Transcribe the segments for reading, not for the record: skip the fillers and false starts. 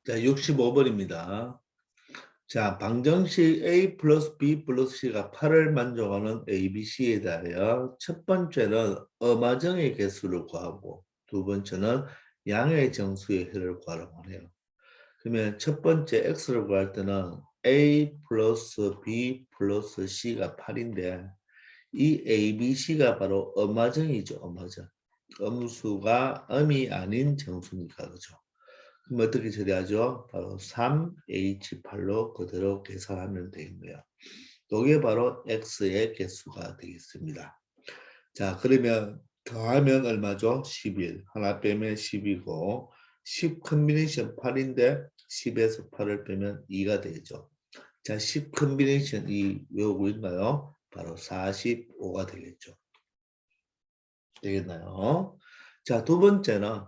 자, 65번입니다. 자, 방정식 A 플러스 B 플러스 C가 8을 만족하는 A, B, C에 대하여 첫 번째는 어마정의 개수를 구하고 두 번째는 양의 정수의 해를 구하라고 하네요. 그러면 첫 번째 X를 구할 때는 A 플러스 B 플러스 C가 8인데 이 A, B, C가 바로 어마정이죠. 어마정. 음수가 음이 아닌 정수니까 그죠. 그럼 어떻게 처리하죠? 바로 3H8로 그대로 계산하면 되겠네요. 이게 바로 X의 개수가 되겠습니다. 자, 그러면 더하면 얼마죠? 11. 하나 빼면 10이고 10 컨비네이션 8인데 10에서 8을 빼면 2가 되죠. 자, 10 컨비네이션 2 외우고 있나요? 바로 45가 되겠죠. 되겠나요? 자, 두 번째는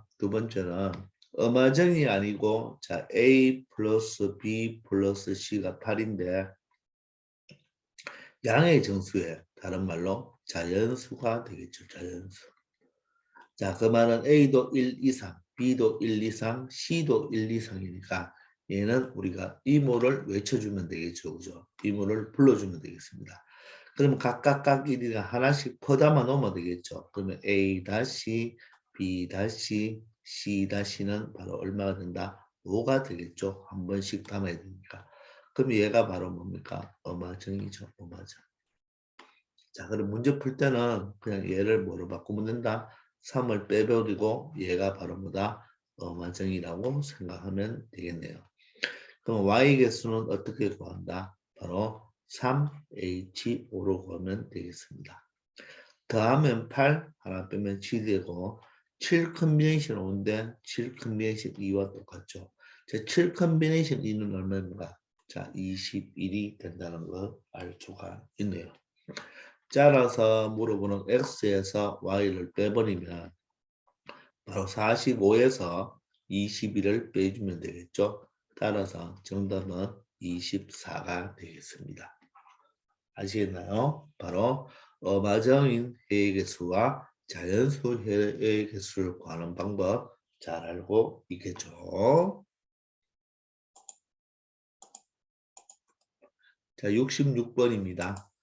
어마정이 아니고 자 A 플러스 B 플러스 C가 8인데 양의 정수에 다른 말로 자연수가 되겠죠. 자연수. 자, 그 말은 A도 1 이상, B도 1 이상, C도 1 이상이니까 얘는 우리가 이모를 외쳐주면 되겠죠. 그죠? 이모를 불러주면 되겠습니다. 그러면 각각 1이나 하나씩 퍼담아 놓으면 되겠죠. 그러면 A 다시 B 다시 C 다시는 바로 얼마가 된다? 5가 되겠죠. 한 번씩 담아야 되니까. 그럼 얘가 바로 뭡니까? 어마정이죠. 어마정. 자, 그럼 문제 풀 때는 그냥 얘를 뭐로 바꾸면 된다? 3을 빼버리고 얘가 바로 뭐다? 어마정이라고 생각하면 되겠네요. 그럼 y 개수는 어떻게 구한다? 바로 3H5로 구하면 되겠습니다. 더하면 8, 하나 빼면 7되고 7 컨비네이션 5인데 7 컨비네이션 2와 똑같죠. 자, 7 컨비네이션 2는 얼마입니까? 자, 21이 된다는 걸 알 수가 있네요. 따라서 물어보는 x에서 y를 빼버리면 바로 45에서 21을 빼주면 되겠죠. 따라서 정답은 24가 되겠습니다. 아시겠나요? 바로 어마정인 해의 개수와 자연수 해의 개수를 구하는 방법 잘 알고 있겠죠. 자, 66번입니다.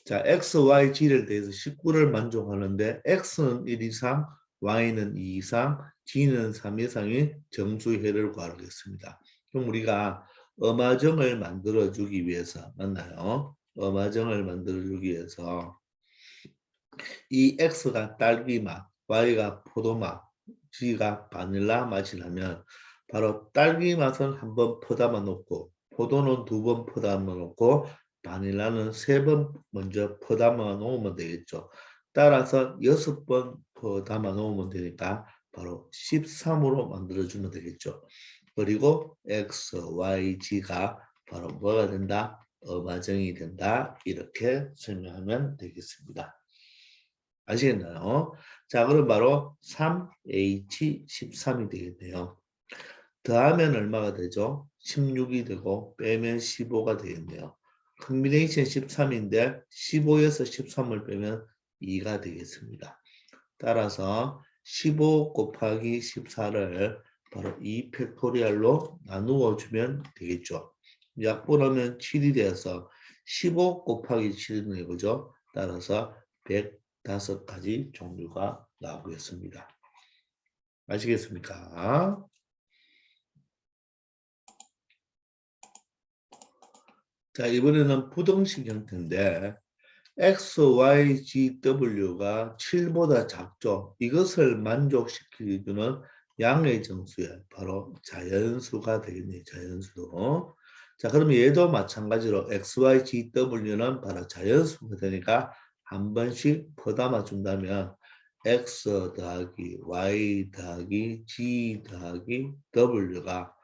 자, x, y, g를 대해서 19를 만족하는데 x는 1 이상, y는 2 이상, g는 3 이상의 정수해를 구하겠습니다. 그럼 우리가 어마정을 만들어주기 위해서 맞나요? 어마정을 만들어주기 위해서 이 x가 딸기맛, y가 포도맛, g가 바닐라 맛이라면 바로 딸기 맛은 한번 퍼담아 놓고 포도는 2번 퍼담아 놓고 바닐라는 3번 먼저 퍼담아 놓으면 되겠죠. 따라서 6번 퍼담아 놓으면 되니까 바로 13으로 만들어주면 되겠죠. 그리고 x, y, g가 바로 뭐가 된다? 어마정이 된다. 이렇게 설명하면 되겠습니다. 아시겠나요? 자, 그럼 바로 3H13이 되겠네요. 더하면 얼마가 되죠? 16이 되고 빼면 15가 되겠네요. 컨비네이션 13인데 15에서 13을 빼면 2가 되겠습니다. 따라서 15 곱하기 14를 바로 2 팩토리얼로 나누어 주면 되겠죠. 약분하면 7이 되어서 15 곱하기 7은 이거죠. 따라서 105가지 종류가 나오겠습니다. 아시겠습니까? 자, 이번에는 부등식 형태인데 x, y, g, w가 7보다 작죠. 이것을 만족시키는 양의 정수에 바로 자연수가 되겠네요. 자연수. 자, 그러면 얘도 마찬가지로 x, y, g, w는 바로 자연수가 되니까 한 번씩 퍼담아 준다면 x 더하기 y 더하기 g 더하기 w가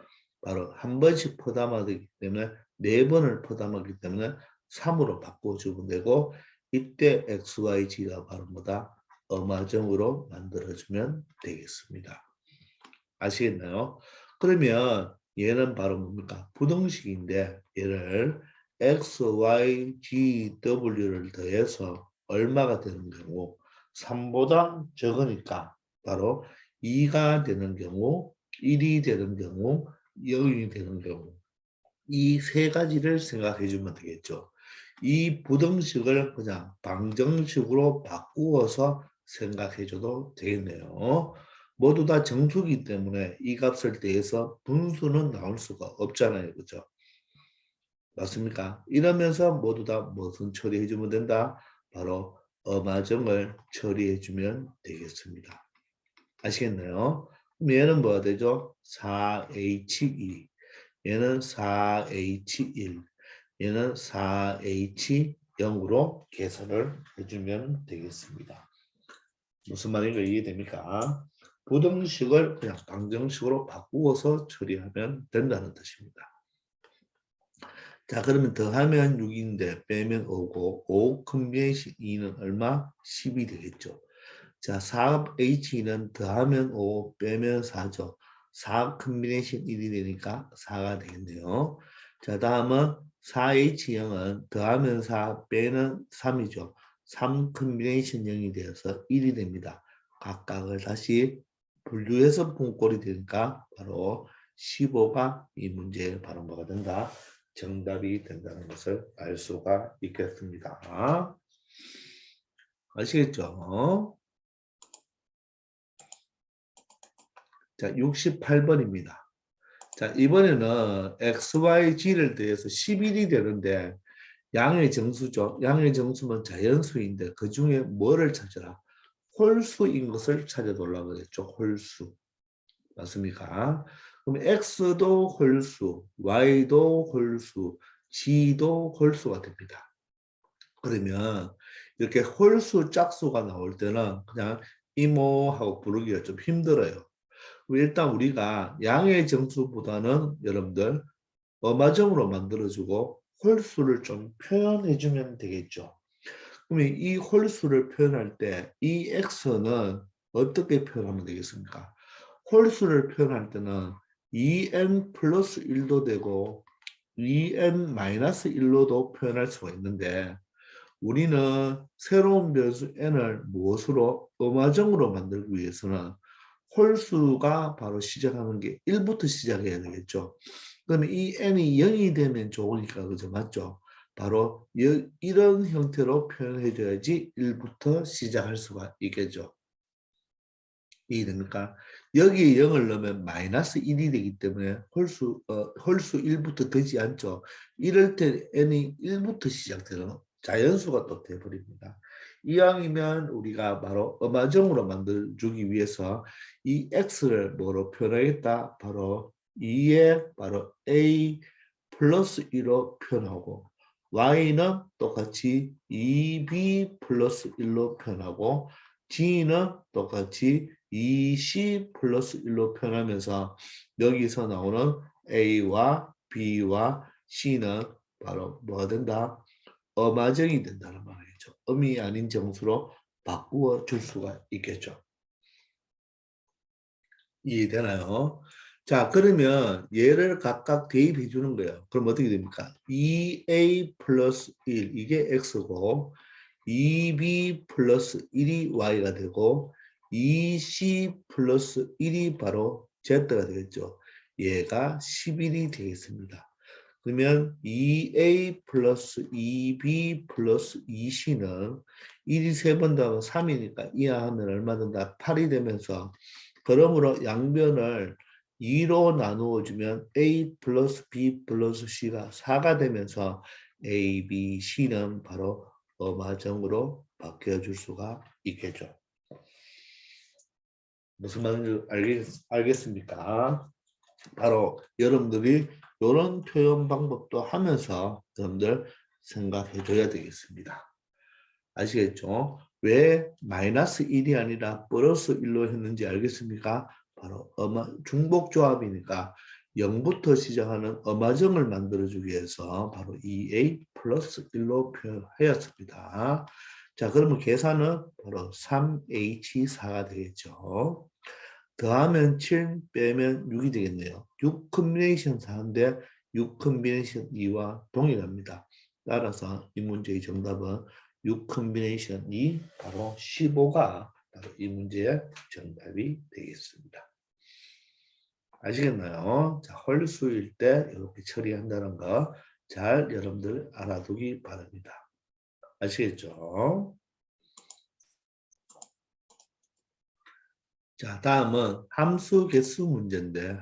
바로 한 번씩 퍼담아 되기 때문에 4번을 퍼담하기 때문에 3으로 바꿔주면 되고 이때 XYG가 바로 뭐다? 어마정으로 만들어주면 되겠습니다. 아시겠나요? 그러면 얘는 바로 뭡니까? 부등식인데 얘를 XYGW를 더해서 얼마가 되는 경우 3보다 적으니까 바로 2가 되는 경우 1이 되는 경우 0이 되는 경우 이 세 가지를 생각해 주면 되겠죠. 이 부등식을 그냥 방정식으로 바꾸어서 생각해 줘도 되겠네요. 모두 다 정수기 때문에 이 값을 대해서 분수는 나올 수가 없잖아요. 그죠? 맞습니까? 이러면서 모두 다 무슨 처리해 주면 된다? 바로 어마정을 처리해 주면 되겠습니다. 아시겠나요? 그럼 얘는 뭐가 되죠? 4H2. 얘는 4H1. 얘는 4H0으로 계산을 해주면 되겠습니다. 무슨 말인가 이해됩니까? 부등식을 그냥 방정식으로 바꾸어서 처리하면 된다는 뜻입니다. 자, 그러면 더하면 6인데 빼면 5고 5 컴비네이션 2는 얼마? 10이 되겠죠. 자, 4H는 더하면 5 빼면 4죠. 4 컴비네이션 1이 되니까 4가 되겠네요. 자, 다음은 4H0은 더하면 4 빼는 3이죠. 3 컴비네이션 0이 되어서 1이 됩니다. 각각을 다시 분류해서 분꼴이 되니까 바로 15가 이 문제의 바로 뭐가 된다? 정답이 된다는 것을 알 수가 있겠습니다. 아시겠죠? 자, 68번입니다. 자, 이번에는 XYG를 대해서 11이 되는데 양의 정수죠. 양의 정수는 자연수인데 그 중에 뭐를 찾아라? 홀수인 것을 찾아달라고 그랬죠. 홀수. 맞습니까? 그럼 X도 홀수, Y도 홀수, G도 홀수가 됩니다. 그러면 이렇게 홀수, 짝수가 나올 때는 그냥 이모하고 부르기가 좀 힘들어요. 일단 우리가 양의 정수보다는 여러분들 어마정으로 만들어주고 홀수를 좀 표현해주면 되겠죠. 그러면 이 홀수를 표현할 때 이 x는 어떻게 표현하면 되겠습니까? 홀수를 표현할 때는 2n 플러스 1도 되고 2n 마이너스 1로도 표현할 수가 있는데 우리는 새로운 변수 n을 무엇으로 음화정으로 만들기 위해서는 홀수가 바로 시작하는 게 1부터 시작해야 되겠죠. 그러면 이 n이 0이 되면 좋으니까 그죠? 맞죠? 바로 이런 형태로 표현해 줘야지 1부터 시작할 수가 있겠죠. 이해됩니까? 여기에 0을 넣으면 마이너스 1이 되기 때문에 홀수 1부터 되지 않죠. 이럴 때 n이 1부터 시작되는 자연수가 또 돼버립니다. 이왕이면 우리가 바로 음화정으로 만들어주기 위해서 이 x를 뭐로 표현하겠다? 바로 2에 바로 a 플러스 1로 표현하고 y는 똑같이 2b 플러스 1로 표현하고 g는 똑같이 2c 플러스 1로 표현하면서 여기서 나오는 a와 b와 c는 바로 뭐가 된다? 어마정이 된다는 말이죠. 음이 아닌 정수로 바꾸어 줄 수가 있겠죠. 이해되나요? 자, 그러면 얘를 각각 대입해 주는 거예요. 그럼 어떻게 됩니까? 2a 플러스 1, 이게 x고 2b 플러스 1이 y가 되고 2c 플러스 1이 바로 z가 되겠죠. 얘가 11이 되겠습니다. 그러면 2a 플러스 2b 플러스 2c는 1이 세 번 더하면 3이니까 이하하면 얼마 된다? 8이 되면서 그러므로 양변을 2로 나누어 주면 a 플러스 b 플러스 c가 4가 되면서 a, b, c는 바로 어마정으로 바뀌어줄 수가 있겠죠. 무슨 말인지 알겠습니까? 바로 여러분들이 이런 표현 방법도 하면서 여러분들 생각해 줘야 되겠습니다. 아시겠죠? 왜 마이너스 1이 아니라 플러스 1로 했는지 알겠습니까? 바로 중복조합이니까 0부터 시작하는 어마정을 만들어주기 위해서 바로 2a 플러스 1로 표현하였습니다. 자, 그러면 계산은 바로 3h4가 되겠죠. 더하면 7 빼면 6이 되겠네요. 6 컴비네이션 4인데 6 컴비네이션 2와 동일합니다. 따라서 이 문제의 정답은 6 컴비네이션 2 바로 15가 바로 이 문제의 정답이 되겠습니다. 아시겠나요? 자, 홀수일 때 이렇게 처리한다는 거 잘 여러분들 알아두기 바랍니다. 아시겠죠? 자, 다음은 함수 개수 문제인데,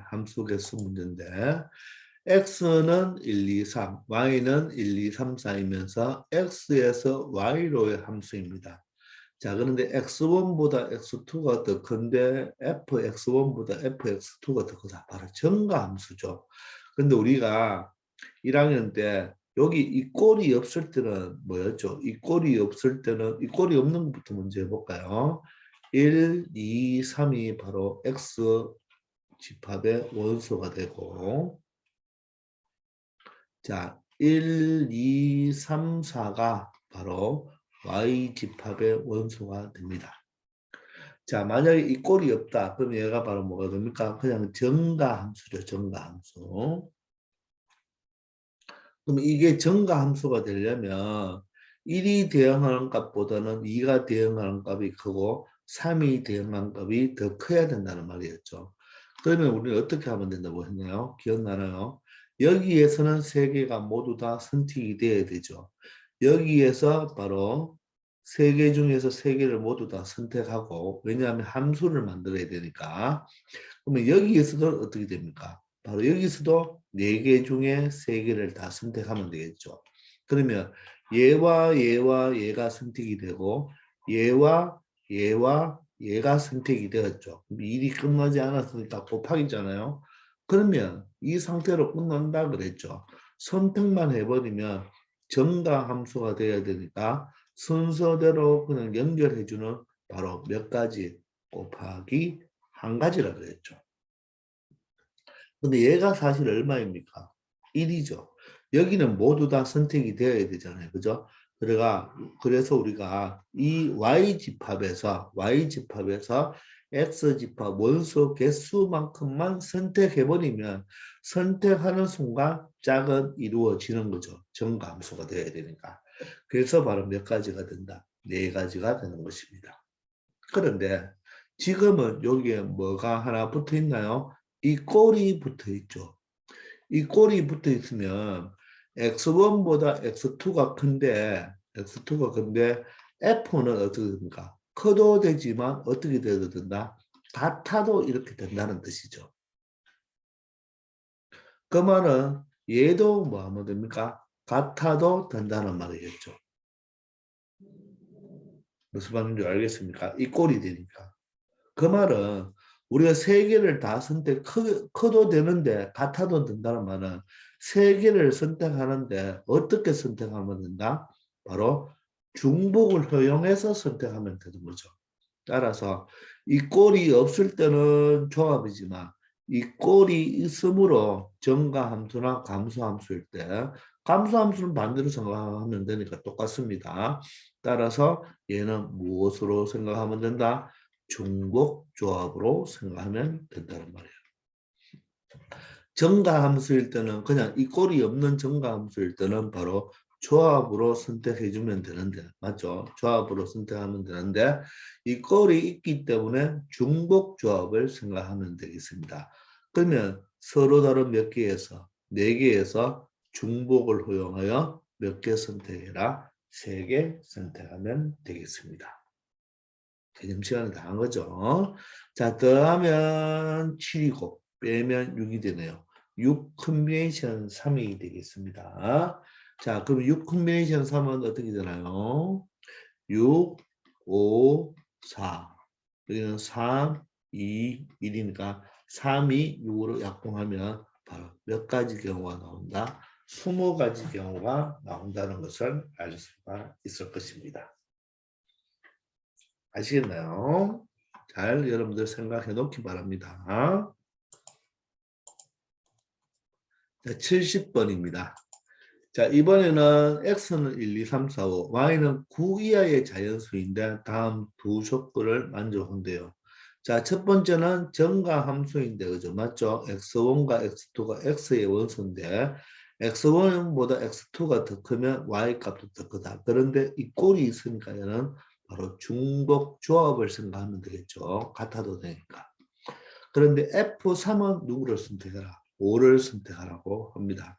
x는 1, 2, 3, y는 1, 2, 3, 4이면서 x에서 y로의 함수입니다. 자, 그런데 x1보다 x2가 더 큰데 fx1보다 fx2가 더 크다. 바로 증가함수죠. 근데 우리가 1학년 때 여기 이 꼴이 없을 때는 뭐였죠? 이 꼴이 없을 때는 이 꼴이 없는 것부터 먼저 해볼까요? 1, 2, 3이 바로 x 집합의 원소가 되고 자, 1, 2, 3, 4가 바로 y 집합의 원소가 됩니다. 자, 만약에 이 꼴이 없다. 그럼 얘가 바로 뭐가 됩니까? 그냥 정가함수죠. 정가함수. 그럼 이게 정가함수가 되려면 1이 대응하는 값보다는 2가 대응하는 값이 크고 3이 대응하는 값이 더 커야 된다는 말이었죠. 그러면 우리는 어떻게 하면 된다고 했나요? 기억나나요? 여기에서는 세 개가 모두 다 선택이 돼야 되죠. 여기에서 바로 세 개 중에서 세 개를 모두 다 선택하고 왜냐하면 함수를 만들어야 되니까 그러면 여기에서도 어떻게 됩니까? 바로 여기서도 4개 중에 3개를 다 선택하면 되겠죠. 그러면 얘와 얘와 얘가 선택이 되고 얘와 얘와 얘가 선택이 되었죠. 일이 끝나지 않았으니까 곱하기잖아요. 그러면 이 상태로 끝난다 그랬죠. 선택만 해버리면 정가 함수가 돼야 되니까 순서대로 그냥 연결해주는 바로 몇 가지 곱하기 한 가지라 그랬죠. 근데 얘가 사실 얼마입니까? 1이죠. 여기는 모두 다 선택이 되어야 되잖아요. 그죠? 그래서 우리가 이 Y집합에서 X집합 원소 개수만큼만 선택해버리면 선택하는 순간 짝은 이루어지는 거죠. 정감수가 되어야 되니까. 그래서 바로 몇 가지가 된다? 4가지가 되는 것입니다. 그런데 지금은 여기에 뭐가 하나 붙어 있나요? 이 꼴이 붙어 있죠. 이 꼴이 붙어 있으면 x1보다 x2가 큰데 f는 어떻게 됩니까? 커도 되지만 어떻게 돼도 된다? 같아도 이렇게 된다는 뜻이죠. 그 말은 얘도 뭐 하면 됩니까? 같아도 된다는 말이겠죠. 무슨 말인지 알겠습니까? 이 꼴이 되니까. 그 말은 우리가 세 개를 다 커도 되는데 같아도 된다는 말은 세 개를 선택하는데 어떻게 선택하면 된다? 바로 중복을 허용해서 선택하면 되는 거죠. 따라서 이 꼴이 없을 때는 조합이지만 이 꼴이 있으므로 정가함수나 감소함수일 때 감소함수는 반대로 생각하면 되니까 똑같습니다. 따라서 얘는 무엇으로 생각하면 된다? 중복 조합으로 생각하면 된다는 말이에요. 정가함수일 때는 그냥 이 꼴이 없는 정가함수일 때는 바로 조합으로 선택해 주면 되는데 맞죠? 조합으로 선택하면 되는데 이 꼴이 있기 때문에 중복 조합을 생각하면 되겠습니다. 그러면 서로 다른 몇 개에서 4개에서 중복을 허용하여 몇 개 선택해라? 3개 선택하면 되겠습니다. 개념 시간을 다 한 거죠. 자, 더하면 7이고 빼면 6이 되네요. 6 컨비네이션 3이 되겠습니다. 자, 그럼 6 컨비네이션 3은 어떻게 되나요? 6, 5, 4. 여기는 3, 2, 1이니까 3이 6으로 약분하면 바로 몇 가지 경우가 나온다? 20가지 경우가 나온다는 것을 알 수가 있을 것입니다. 아시겠나요? 잘 여러분들 생각해 놓기 바랍니다. 자, 70번입니다. 자, 이번에는 x는 1, 2, 3, 4, 5, y는 9 이하의 자연수인데 다음 두 조건을 만족한대요. 자, 첫 번째는 정가함수인데 그죠? 맞죠? x1과 x2가 x의 원소인데 x1보다 x2가 더 크면 y 값도 더 크다. 그런데 이 꼴이 있으니까 얘는 바로 중복 조합을 생각하면 되겠죠. 같아도 되니까. 그런데 F3은 누구를 선택해라? 5를 선택하라고 합니다.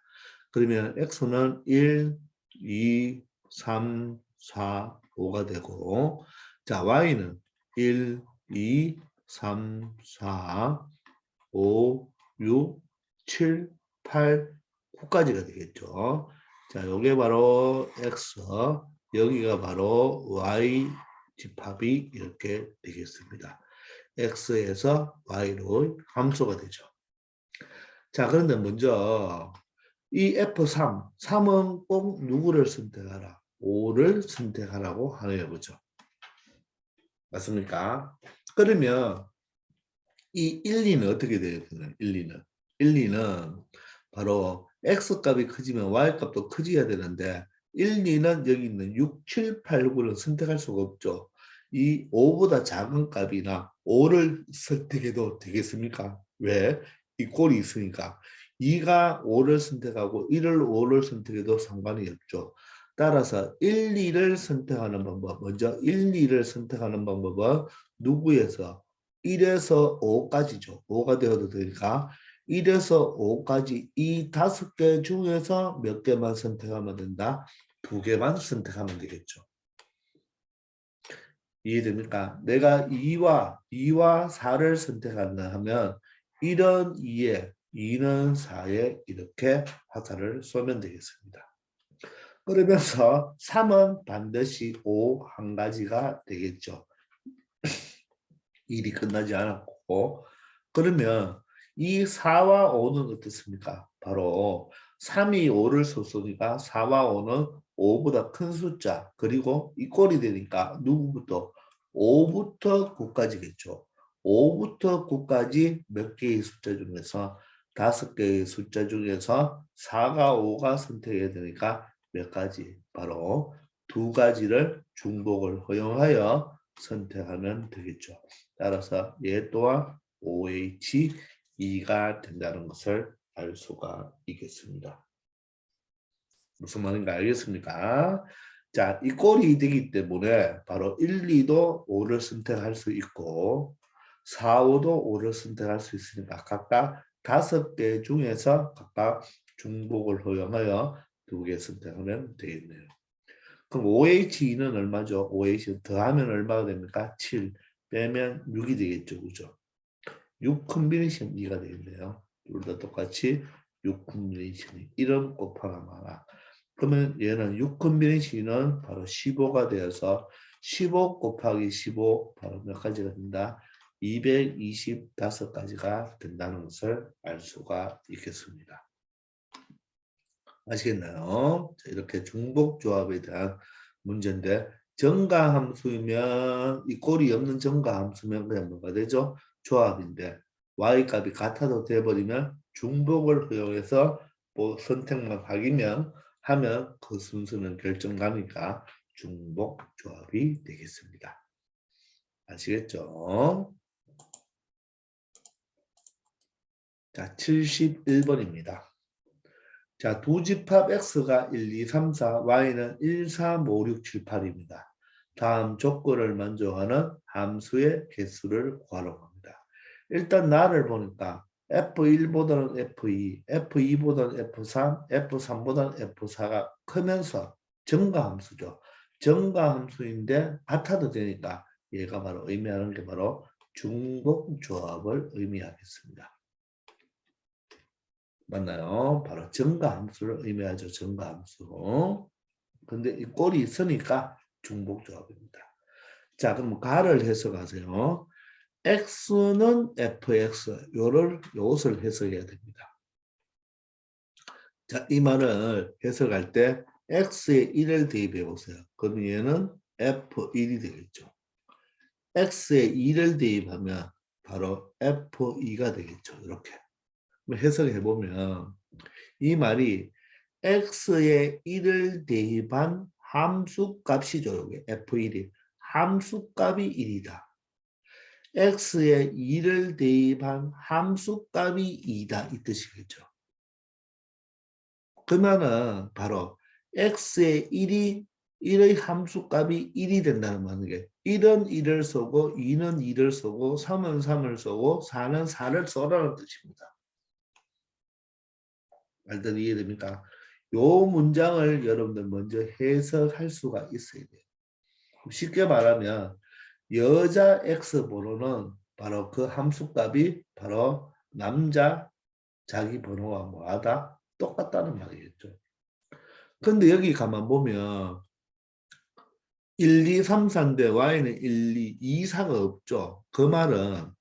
그러면 X는 1, 2, 3, 4, 5가 되고 자 Y는 1, 2, 3, 4, 5, 6, 7, 8, 9까지가 되겠죠. 자, 요게 바로 X, 여기가 바로 Y 집합이 이렇게 되겠습니다. X에서 Y로 함수가 되죠. 자, 그런데 먼저 이 F3, 3은 꼭 누구를 선택하라? 5를 선택하라고 하는 거죠. 맞습니까? 그러면 이 1, 2는 어떻게 되겠나요? 1, 2는. 1, 2는 바로 X값이 커지면 Y값도 커져야 되는데 1, 2는 여기 있는 6, 7, 8, 9를 선택할 수가 없죠. 이 5보다 작은 값이나 5를 선택해도 되겠습니까? 왜? 이 꼴이 있으니까. 2가 5를 선택하고 1을 5를 선택해도 상관이 없죠. 따라서 1, 2를 선택하는 방법, 먼저 1, 2를 선택하는 방법은 누구에서? 1에서 5까지죠. 5가 되어도 되니까 1에서 5까지 이 5개 중에서 몇 개만 선택하면 된다? 2개만 선택하면 되겠죠. 이해됩니까? 내가 2와 4를 선택한다 하면 1은 2에 2는 4에 이렇게 화살을 쏘면 되겠습니다. 그러면서 3은 반드시 5 한 가지가 되겠죠. 일이 끝나지 않았고 그러면 이 4와 5는 어떻습니까? 바로 3이 5를 쏘니까 4와 5는 5보다 큰 숫자 그리고 이 꼴이 되니까 누구부터? 5부터 9까지겠죠. 5부터 9까지 몇 개의 숫자 중에서 5개의 숫자 중에서 4가 5가 선택해야 되니까 몇 가지? 바로 2가지를 중복을 허용하여 선택하면 되겠죠. 따라서 얘 또한 OH2가 된다는 것을 알 수가 있겠습니다. 무슨 말인가 알겠습니까? 자, 이 꼴이 되기 때문에 바로 1, 2도 5를 선택할 수 있고 4, 5도 5를 선택할 수 있으니까 각각 5개 중에서 각각 중복을 허용하여 2개 선택하면 되겠네요. 그럼 OH2는 얼마죠? OH 더하면 얼마가 됩니까? 7 빼면 6이 되겠죠. 그죠? 6 컨비네이션 2가 되겠네요. 둘 다 똑같이 6 컨비네이션이 1은 곱하기 하나. 그러면 얘는 6 컨비네이션은 바로 15가 되어서 15 곱하기 15 바로 몇 가지가 된다? 225가지가 된다는 것을 알 수가 있겠습니다. 아시겠나요? 자, 이렇게 중복조합에 대한 문제인데 정가함수면 이 꼴이 없는 정가함수면 그냥 뭐가 되죠? 조합인데 y값이 같아도 돼버리면 중복을 허용해서 뭐 선택만 하면 그 순수는 결정가니까 중복조합이 되겠습니다. 아시겠죠? 자, 71번입니다. 자, 두 집합 x가 1, 2, 3, 4, y는 1, 3, 5, 6, 7, 8입니다. 다음 조건을 만족하는 함수의 개수를 구하라고 합니다. 일단 나를 보니까 F1보다는 F2, F2보다는 F3, F3보다는 F4가 크면서 증가함수죠. 증가함수인데 같아도 되니까 얘가 바로 의미하는 게 바로 중복조합을 의미하겠습니다. 맞나요? 바로 증가함수를 의미하죠. 증가함수. 근데 이 꼴이 있으니까 중복조합입니다. 자, 그럼 가를 해석하세요. x는 fx, 요것을 해석해야 됩니다. 자, 이 말을 해석할 때 x에 1을 대입해 보세요. 그럼 얘는 f1이 되겠죠. x에 2를 대입하면 바로 f2가 되겠죠. 이렇게. 해석해 보면 이 말이 x에 1을 대입한 함수값이죠. 이게 f1이. 함수값이 1이다. x에 2를 대입한 함수값이 2다. 이 뜻이겠죠. 그러면은 바로 x에 1의 함수값이 1이 된다는 말은 게 1은 1을 쏘고 2는 2를 쏘고 3은 3을 쏘고 4는 4를 쏘라는 뜻입니다. 말들 이해됩니까? 요 문장을 여러분들 먼저 해석할 수가 있어야 돼요. 쉽게 말하면 여자 X번호는 바로 그 함수값이 바로 남자 자기 번호와 뭐하다? 똑같다는 말이겠죠. 근데 여기 가만 보면 1, 2, 3, 4인데 Y는 1, 2, 2, 4가 없죠. 그 말은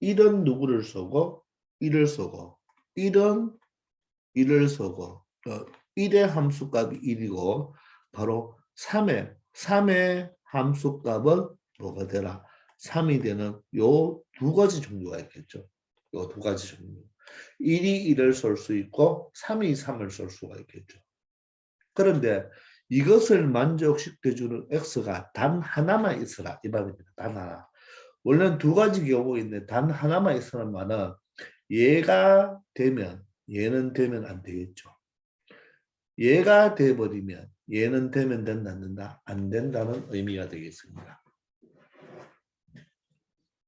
1은 누구를 쏘고 1을 쏘고 1은 1을 쏘고 1의 함수값이 1이고 바로 3의 함수값은 뭐가 되라? 3이 되는 요 두 가지 종류가 있겠죠. 요 두 가지 종류. 1이 1을 쏠 수 있고 3이 3을 쏠 수가 있겠죠. 그런데 이것을 만족시켜주는 X가 단 하나만 있어라. 이 말입니다. 단 하나. 원래는 두 가지 경우인데 단 하나만 있으란 말은 얘가 되면 얘는 되면 안 되겠죠. 얘가 돼버리면 얘는 되면 된다 안 된다? 안 된다는 의미가 되겠습니다.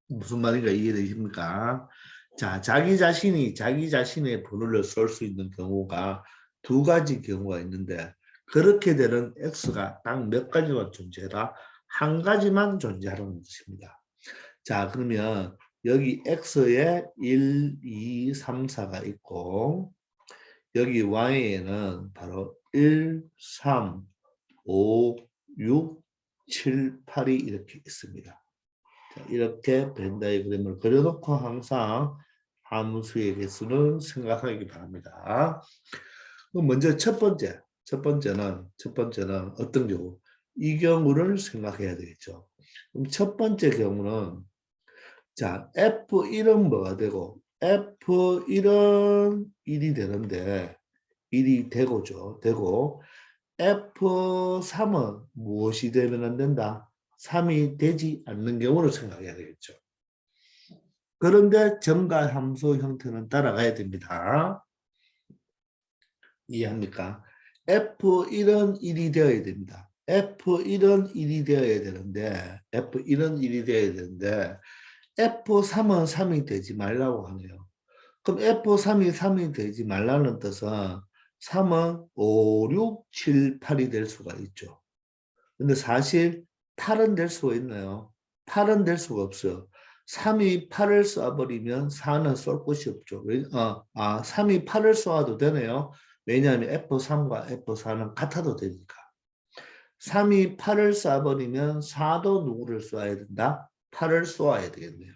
무슨 말인가 이해되십니까? 자, 자기 자신의 번호를 쏠 수 있는 경우가 두 가지 경우가 있는데 그렇게 되는 X가 딱 몇 가지만 존재해라? 한 가지만 존재하는 것입니다. 자, 그러면 여기 X에 1, 2, 3, 4가 있고 여기 Y에는 바로 1, 3, 5, 6, 7, 8이 이렇게 있습니다. 자, 이렇게 벤 다이그램을 그려놓고 항상 함수의 개수는 생각하기 바랍니다. 그럼 먼저 첫 번째는 어떤 경우? 이 경우를 생각해야 되겠죠. 그럼 첫 번째 경우는 자, F1은 뭐가 되고 F1은 1이 되는데 1이 되고죠. 되고 F3은 무엇이 되면 안 된다? 3이 되지 않는 경우를 생각해야 되겠죠. 그런데 정가 함수 형태는 따라가야 됩니다. 이해합니까? F1은 1이 되어야 됩니다. F1은 1이 되어야 되는데 F3은 3이 되지 말라고 하네요. 그럼 F3이 3이 되지 말라는 뜻은 3은 5, 6, 7, 8이 될 수가 있죠. 근데 사실 8은 될 수가 있나요? 8은 될 수가 없어요. 3이 8을 쏴버리면 4는 쏠 곳이 없죠. 3이 8을 쏘아도 되네요. 왜냐하면 F3과 F4는 같아도 되니까. 3이 8을 쏴버리면 4도 누구를 쏘아야 된다? 8을 쏘아야 되겠네요.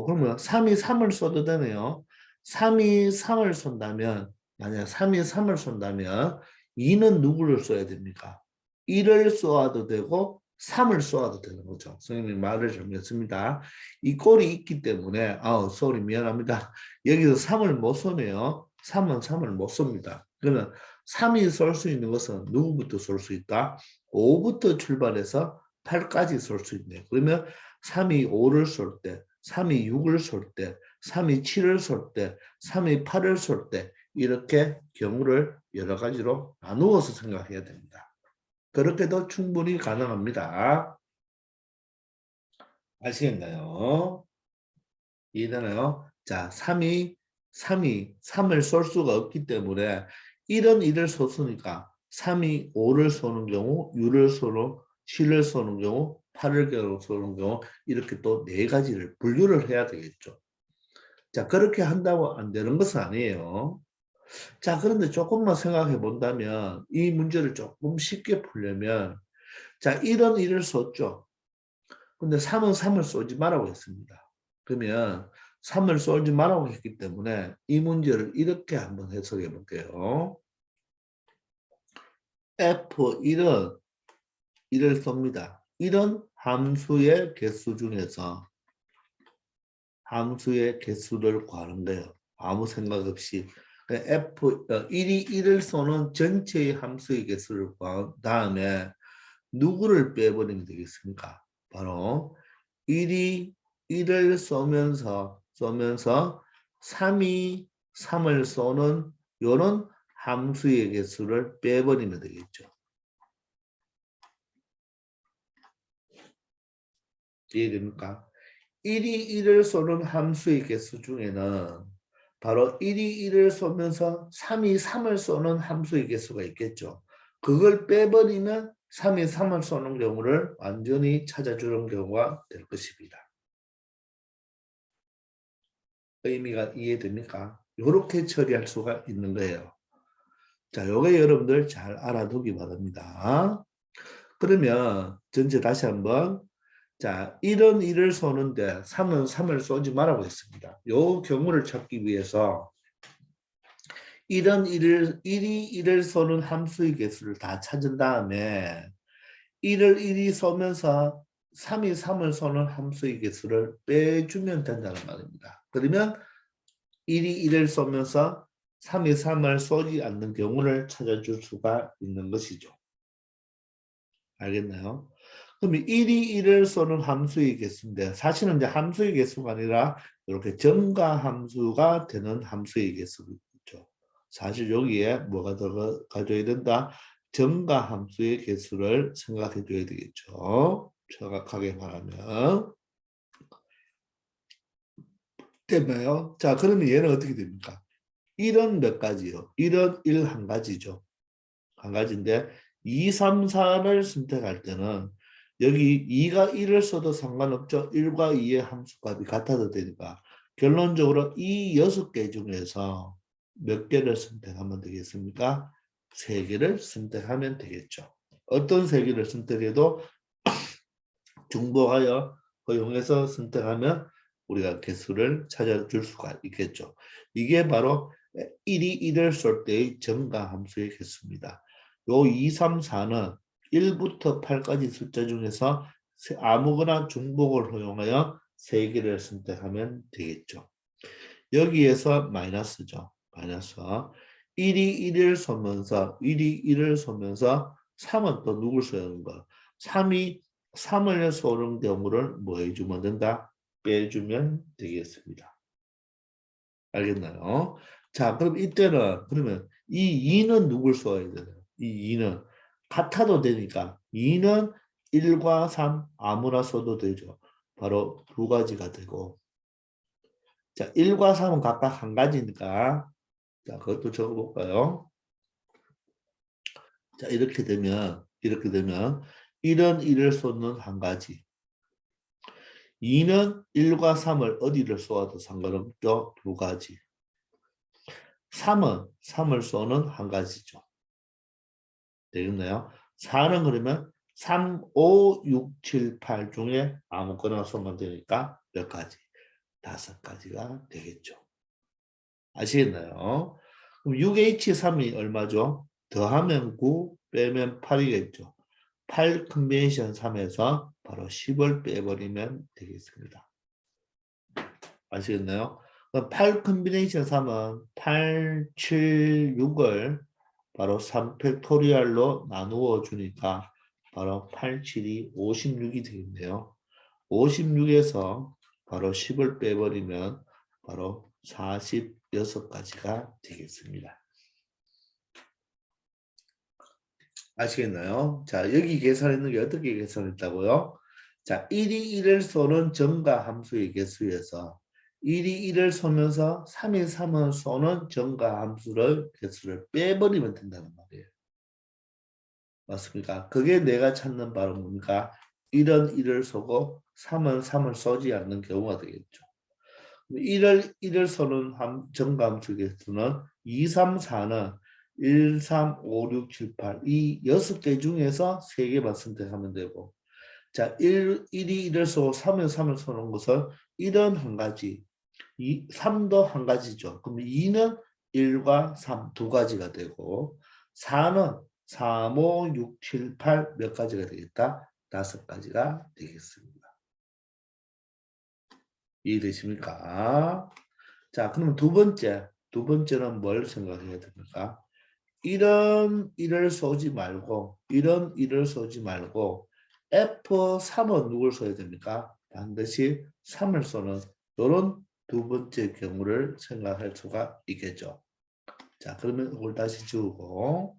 그러면 3이 3을 쏘도 되네요. 3이 3을 쏜다면, 만약 3이 3을 쏜다면 2는 누구를 쏘아야 됩니까? 1을 쏘아도 되고 3을 쏘아도 되는 거죠. 선생님이 말을 잘못했습니다. 이 꼴이 있기 때문에 sorry 미안합니다. 여기서 3을 못 쏘네요. 3은 3을 못 쏩니다. 그러면 3이 쏠 수 있는 것은 누구부터 쏠 수 있다? 5부터 출발해서 8까지 쏠 수 있네요. 그러면 3이 5를 쏠 때, 3이 6을 쏠 때, 3이 7을 쏠 때, 3이 8을 쏠 때 이렇게 경우를 여러 가지로 나누어서 생각해야 됩니다. 그렇게도 충분히 가능합니다. 아시겠나요? 이해되나요? 자, 3을 쏠 수가 없기 때문에 1은 1을 쏘으니까 3이 5를 쏘는 경우, 6을 쏘는 7을 쏘는 경우, 8을 쏘는 경우 이렇게 또 네 가지를 분류를 해야 되겠죠. 자, 그렇게 한다고 안 되는 것은 아니에요. 자, 그런데 조금만 생각해 본다면 이 문제를 조금 쉽게 풀려면 자, 1은 1을 쏘죠. 근데 3은 3을 쏘지 말라고 했습니다. 그러면 3을 쏘지 말라고 했기 때문에 이 문제를 이렇게 한번 해석해 볼게요. F1은 1을 쏩니다. 1은 함수의 개수 중에서 함수의 개수를 구하는 거예요. 아무 생각 없이. F1이 1을 쏘는 전체의 함수의 개수를 구한 다음에 누구를 빼버리면 되겠습니까? 바로 1이 1을 쏘면서 3이 3을 쏘는 요런 함수의 개수를 빼버리면 되겠죠. 이해됩니까? 1이 1을 쏘는 함수의 개수 중에는 바로 1이 1을 쏘면서 3이 3을 쏘는 함수의 개수가 있겠죠. 그걸 빼버리면 3이 3을 쏘는 경우를 완전히 찾아주는 경우가 될 것입니다. 의미가 이해됩니까? 이렇게 처리할 수가 있는 거예요. 자, 요게 여러분들 잘 알아두기 바랍니다. 그러면 전체 다시 한번 자, 1은 1을 쏘는데 3은 3을 쏘지 말라고 했습니다. 요 경우를 찾기 위해서 1은 1이 1을 쏘는 함수의 개수를 다 찾은 다음에 1을 1이 쏘면서 3이 3을 쏘는 함수의 개수를 빼주면 된다는 말입니다. 그러면 1이 1을 쏘면서 3이 3을 쏘지 않는 경우를 찾아줄 수가 있는 것이죠. 알겠나요? 그러면 1이 1을 쏘는 함수의 개수인데 사실은 이제 함수의 개수가 아니라 이렇게 정가 함수가 되는 함수의 개수죠. 사실 여기에 뭐가 들어가줘야 된다? 정가 함수의 개수를 생각해 줘야 되겠죠. 정확하게 말하면. 됐나요? 자, 그러면 얘는 어떻게 됩니까? 1은 몇 가지요? 1은 1 한 가지죠. 한 가지인데 2, 3, 4를 선택할 때는 여기 2가 1을 써도 상관없죠. 1과 2의 함수값이 같아도 되니까 결론적으로 이 6개 중에서 몇 개를 선택하면 되겠습니까? 3개를 선택하면 되겠죠. 어떤 3개를 선택해도 중복하여 허용해서 선택하면 우리가 개수를 찾아줄 수가 있겠죠. 이게 바로 1이 1을 쏠 때의 정가 함수의 개수입니다. 요 2, 3, 4는 1부터 8까지 숫자 중에서 아무거나 중복을 허용하여 3개를 선택하면 되겠죠. 여기에서 마이너스죠. 마이너스. 1이 1을 쏘면서 1이 1을 쏘면서 3은 또 누굴 써야 하는 거? 3이 3을 쏘는 경우를 뭐 해주면 된다? 빼주면 되겠습니다. 알겠나요? 자, 그럼 이때는 그러면 이 2는 누굴 써야 되나요? 이 2는 같아도 되니까 2는 1과 3 아무나 써도 되죠. 바로 두 가지가 되고 자, 1과 3은 각각 한 가지니까 자, 그것도 적어볼까요? 자, 이렇게 되면 1은 1을 쏘는 한 가지 2는 1과 3을 어디를 쏘아도 상관없죠. 두 가지 3은 3을 쏘는 한 가지죠. 되겠나요? 4는 그러면 3, 5, 6, 7, 8 중에 아무거나 쏘면 되니까 몇 가지? 5가지가 되겠죠. 아시겠나요? 그럼 6H3이 얼마죠? 더하면 9, 빼면 8이겠죠. 8 컨비네이션 3에서 바로 10을 빼버리면 되겠습니다. 아시겠나요? 8 컨비네이션 3은 8, 7, 6을 바로 3팩토리얼로 나누어 주니까 바로 8, 7이 56이 되겠네요. 56에서 바로 10을 빼버리면 바로 46가지가 되겠습니다. 아시겠나요? 자, 여기 계산했는 게 어떻게 계산했다고요? 자, 1이 1을 쏘는 정가 함수의 개수에서 1이 1을 쏘면서 3이 3을 쏘는 정가 함수를 개수를 빼버리면 된다는 말이에요. 맞습니까? 그게 내가 찾는 바로 뭡니까? 1은 1을 쏘고 3은 3을 쏘지 않는 경우가 되겠죠. 1을 쏘는 정감수 개수는 2, 3, 4는 1, 3, 5, 6, 7, 8 이 6개 중에서 3개만 선택하면 되고 자, 1이 1을 쏘고 3은 3을 쏘는 것은 1은 한 가지 3도 한 가지죠. 그럼 2는 1과 3 두 가지가 되고 4는 3, 5, 6, 7, 8 몇 가지가 되겠다? 5가지가 되겠습니다. 이해되십니까? 자, 그러면 두 번째는 뭘 생각해야 됩니까? 이런 일을 쏘지 말고 이런 일을 쏘지 말고 F3은 누굴 써야 됩니까? 반드시 3을 쏘는 이런 두 번째 경우를 생각할 수가 있겠죠. 자, 그러면 이걸 다시 지우고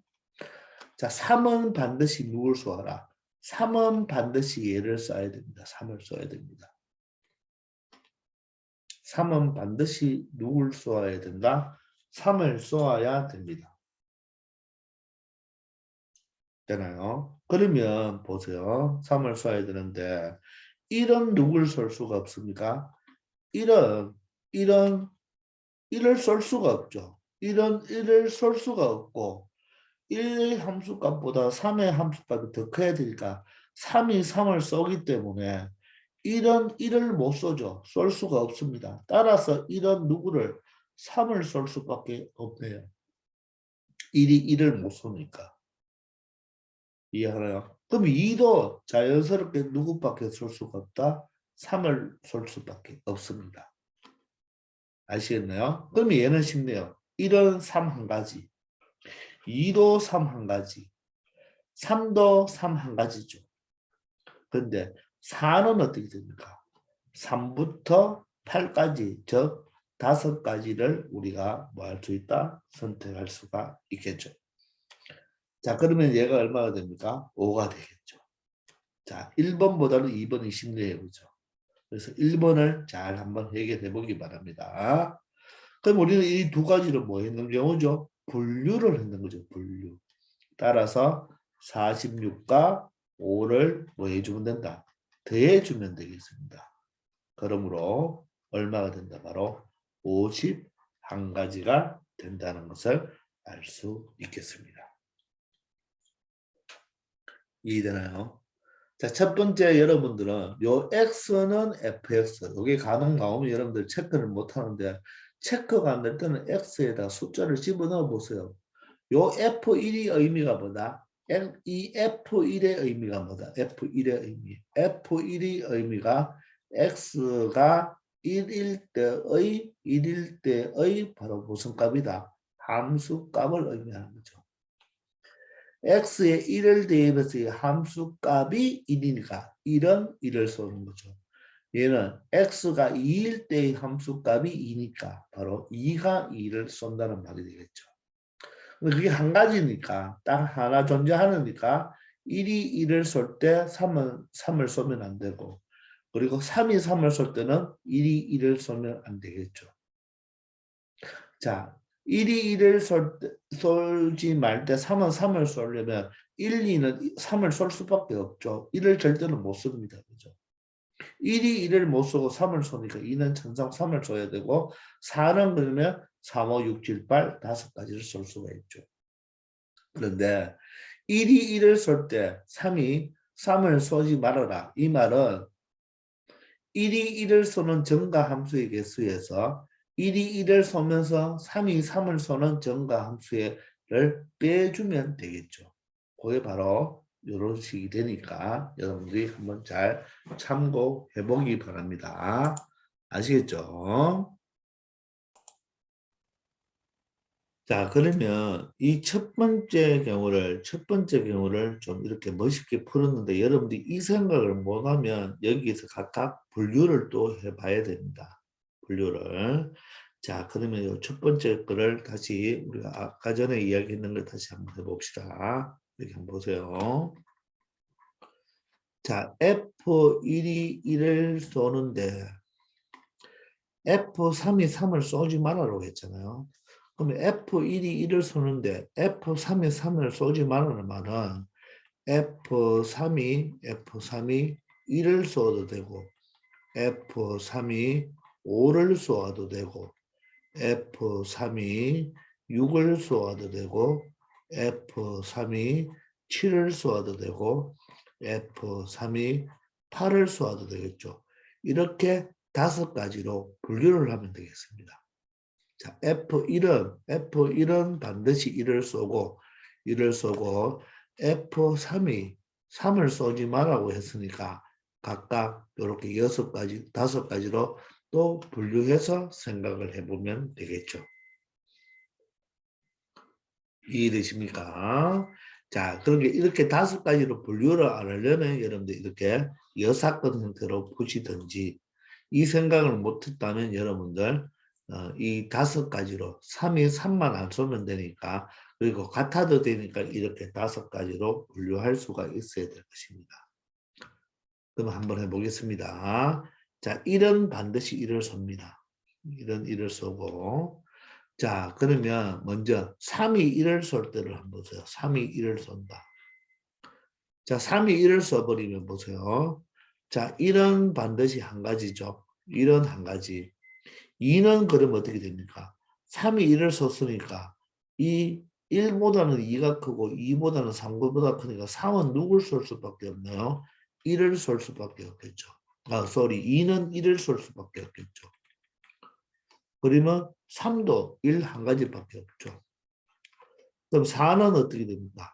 자, 3은 반드시 누굴 쏘아라? 3은 반드시 얘를 써야 됩니다. 3을 써야 됩니다. 3은 반드시 누굴 쏘아야 된다? 3을 쏘아야 됩니다. 되나요? 그러면 보세요. 3을 써야 되는데 1은 누굴 쏠 수가 없습니까? 1은 1을 쏠 수가 없죠. 1은 1을 쏠 수가 없고 1의 함수값보다 3의 함수값이 더 커야 되니까 3이 3을 쏘기 때문에 1은 1을 못 쏘죠. 쏠 수가 없습니다. 따라서 1은 누구를 3을 쏠 수밖에 없네요. 1이 1을 못 쏘니까. 이해하나요? 그럼 2도 자연스럽게 누구밖에 쏠 수가 없다? 3을 쏠 수밖에 없습니다. 아시겠나요? 그럼 얘는 쉽네요. 1은 3 한 가지, 2도 3 한 가지, 3도 3 한 가지죠. 그런데 4는 어떻게 됩니까? 3부터 8까지, 즉 5가지를 우리가 뭐 할 수 있다? 선택할 수가 있겠죠. 자, 그러면 얘가 얼마가 됩니까? 5가 되겠죠. 자, 1번보다는 2번이 쉽네요. 그죠? 그래서 1번을 잘 한번 해결해 보기 바랍니다. 그럼 우리는 이 두 가지를 뭐 했는 경우죠? 분류를 했는 거죠. 분류. 따라서 46과 5를 뭐 해주면 된다? 더해주면 되겠습니다. 그러므로 얼마가 된다? 바로 51가지가 된다는 것을 알 수 있겠습니다. 이해되나요? 자, 첫 번째 여러분들은 요 x는 fx, 이게 간혹 나오면 여러분들 체크를 못 하는데 체크가 안 될 때는 x에다 숫자를 집어넣어 보세요. 요 F1이 의미가 뭐다? 이 F1의 의미가 뭐다? F1의 의미. F1의 의미가 X가 1일 때의 바로 무슨 값이다? 함수 값을 의미하는 거죠. X의 1을 대입해서 함수 값이 1이니까 1은 1을 쏘는 거죠. 얘는 X가 2일 때의 함수 값이 2니까 바로 2가 2를 쏜다는 말이 되겠죠. 그게 한 가지니까 딱 하나 존재하니까 1이 1을 쏠 때 3은 3을 쏘면 안 되고 그리고 3이 3을 쏠 때는 1이 1을 쏘면 안 되겠죠. 자, 1이 1을 쏠지 말 때 3은 3을 쏘려면 1, 2는 3을 쏠 수밖에 없죠. 1을 절대로 못 씁니다. 그죠? 1이 1을 못 쏘고 3을 쏘니까 2는 천상 3을 쏘야 되고 4는 그러면 3, 5, 6, 7, 8 5가지를 쏠 수가 있죠. 그런데 1이 1을 쏠 때 3이 3을 쏘지 말아라. 이 말은 1이 1을 쏘는 정가 함수의 개수에서 1이 1을 쏘면서 3이 3을 쏘는 정가 함수를 빼주면 되겠죠. 그게 바로 이런 식이 되니까 여러분들이 한번 잘 참고해 보기 바랍니다. 아시겠죠? 자, 그러면 이 첫 번째 경우를 좀 이렇게 멋있게 풀었는데 여러분들이 이 생각을 못하면 여기에서 각각 분류를 또 해봐야 됩니다. 분류를. 자, 그러면 이 첫 번째 거를 다시 우리가 아까 전에 이야기했는 걸 다시 한번 해봅시다. 여기 한번 보세요. 자, F1이 1을 쏘는데 F3이 3을 쏘지 말라고 했잖아요. 그러면 F1이 1을 쏘는데 F3이 3을 쏘지 말라는 말은 F3이 1을 쏘아도 되고 F3이 5를 쏘아도 되고 F3이 6을 쏘아도 되고 F3이 7을 쏘아도 되고 F3이 8을 쏘아도 되겠죠. 이렇게 5가지로 분류를 하면 되겠습니다. 자, F1은 반드시 1을 쏘고 F3이 3을 쏘지 말라고 했으니까 각각 이렇게 6가지, 5가지로 또 분류해서 생각을 해보면 되겠죠. 이해되십니까? 자, 그러게 이렇게 5가지로 분류를 안 하려면 여러분들 이렇게 여사건 형태로 푸시든지 이 생각을 못했다면 여러분들 이 5가지로 3이 3만 안 쏘면 되니까 그리고 같아도 되니까 이렇게 5가지로 분류할 수가 있어야 될 것입니다. 그럼 한번 해보겠습니다. 자, 1은 반드시 1을 쏩니다. 1은 1을 쏘고 자, 그러면 먼저 3이 1을 쏠 때를 한번 보세요. 3이 1을 쏜다. 자, 3이 1을 써버리면 보세요. 자, 1은 반드시 한 가지죠. 1은 한 가지. 2는 그럼 어떻게 됩니까? 3이 1을 썼으니까 이 1보다는 2가 크고 2보다는 3보다 크니까 3은 누굴 쏠 수밖에 없나요? 1을 쏠 수밖에 없겠죠. 아, sorry. 2는 1을 쏠 수밖에 없겠죠. 그러면 3도 1 한 가지밖에 없죠. 그럼 4는 어떻게 됩니까?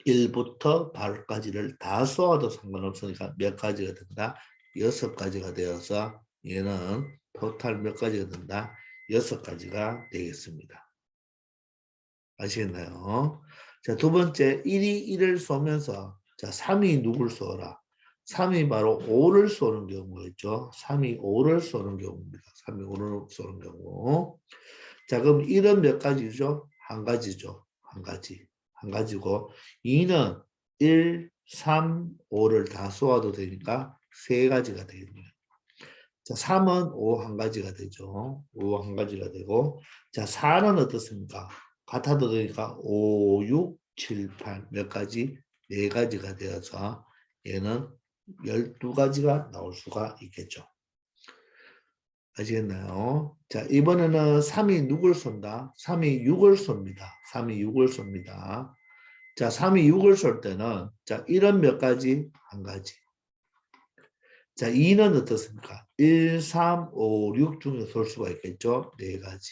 1부터 8까지를 다 쏘아도 상관없으니까 몇 가지가 된다? 6가지가 되어서 얘는 토탈 몇 가지가 된다? 6가지가 되겠습니다. 아시겠나요? 자, 두 번째 1이 1을 쏘면서 자, 3이 누굴 쏘라? 3이 바로 5를 쏘는 경우겠죠. 3이 5를 쏘는 경우입니다. 3이 5를 쏘는 경우. 자, 그럼 1은 몇 가지죠? 한 가지죠. 한 가지. 한 가지고 2는 1, 3, 5를 다 쏘아도 되니까 세 가지가 되겠네요. 자, 3은 5 한 가지가 되죠. 5 한 가지가 되고 자, 4는 어떻습니까? 같아도 되니까 5, 6, 7, 8 몇 가지? 네 가지가 되어서 얘는 12가지가 나올 수가 있겠죠. 아시겠나요? 자, 이번에는 3이 누굴 쏜다? 3이 6을 쏩니다. 3이 6을 쏩니다. 자, 3이 6을 쏠 때는 자, 1은 몇 가지? 한 가지. 자, 2는 어떻습니까? 1, 3, 5, 6 중에 쏠 수가 있겠죠? 네 가지.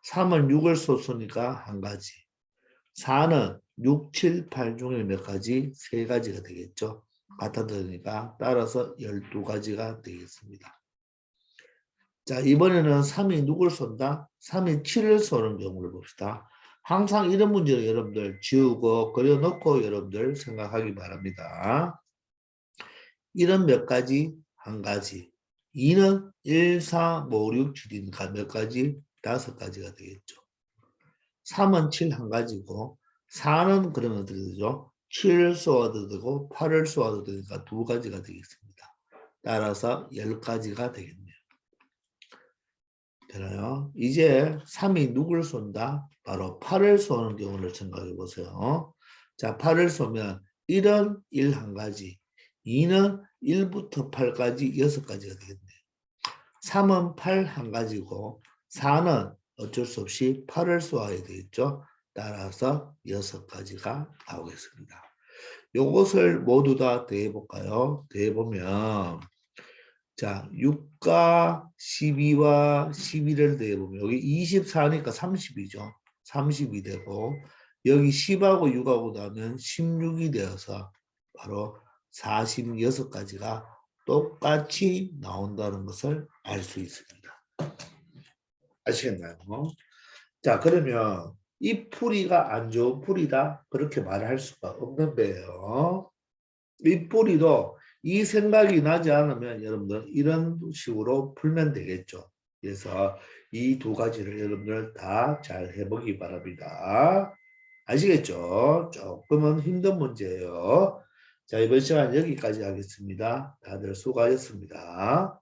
3은 6을 쏘으니까 한 가지. 4는 6, 7, 8 중에 몇 가지? 세 가지가 되겠죠? 같아지니까 따라서 12가지가 되겠습니다. 자, 이번에는 3이 누굴 쏜다? 3이 7을 쏘는 경우를 봅시다. 항상 이런 문제를 여러분들 지우고 그려놓고 여러분들 생각하기 바랍니다. 1은 몇 가지? 한 가지. 2는 1, 4, 5, 6, 7이니까 몇 가지? 5가지가 되겠죠. 3은 7 한 가지고 4는 그러면 어떻게 되죠? 7을 쏘아도 되고 8을 쏘아도 되니까 2가지가 되겠습니다. 따라서 10가지가 되겠네요. 되나요? 이제 3이 누굴 쏜다? 바로 8을 쏘는 경우를 생각해 보세요. 자, 8을 쏘면 1은 1 한 가지, 2는 1부터 8까지 6가지가 되겠네요. 3은 8 한 가지고 4는 어쩔 수 없이 8을 쏘아야 되겠죠. 따라서 6가지가 나오겠습니다. 요것을 모두 다 더해볼까요? 더해보면 자, 6과 12와 11을 더해보면 여기 24니까 30이죠. 30이 되고 여기 10하고 6하고 나면 16이 되어서 바로 46가지가 똑같이 나온다는 것을 알 수 있습니다. 아시겠나요? 자, 그러면 이 풀이가 안 좋은 풀이다 그렇게 말할 수가 없는 거예요. 이 풀이도 이 생각이 나지 않으면 여러분들 이런 식으로 풀면 되겠죠. 그래서 이 2가지를 여러분들 다 잘 해보기 바랍니다. 아시겠죠? 조금은 힘든 문제예요. 자, 이번 시간 여기까지 하겠습니다. 다들 수고하셨습니다.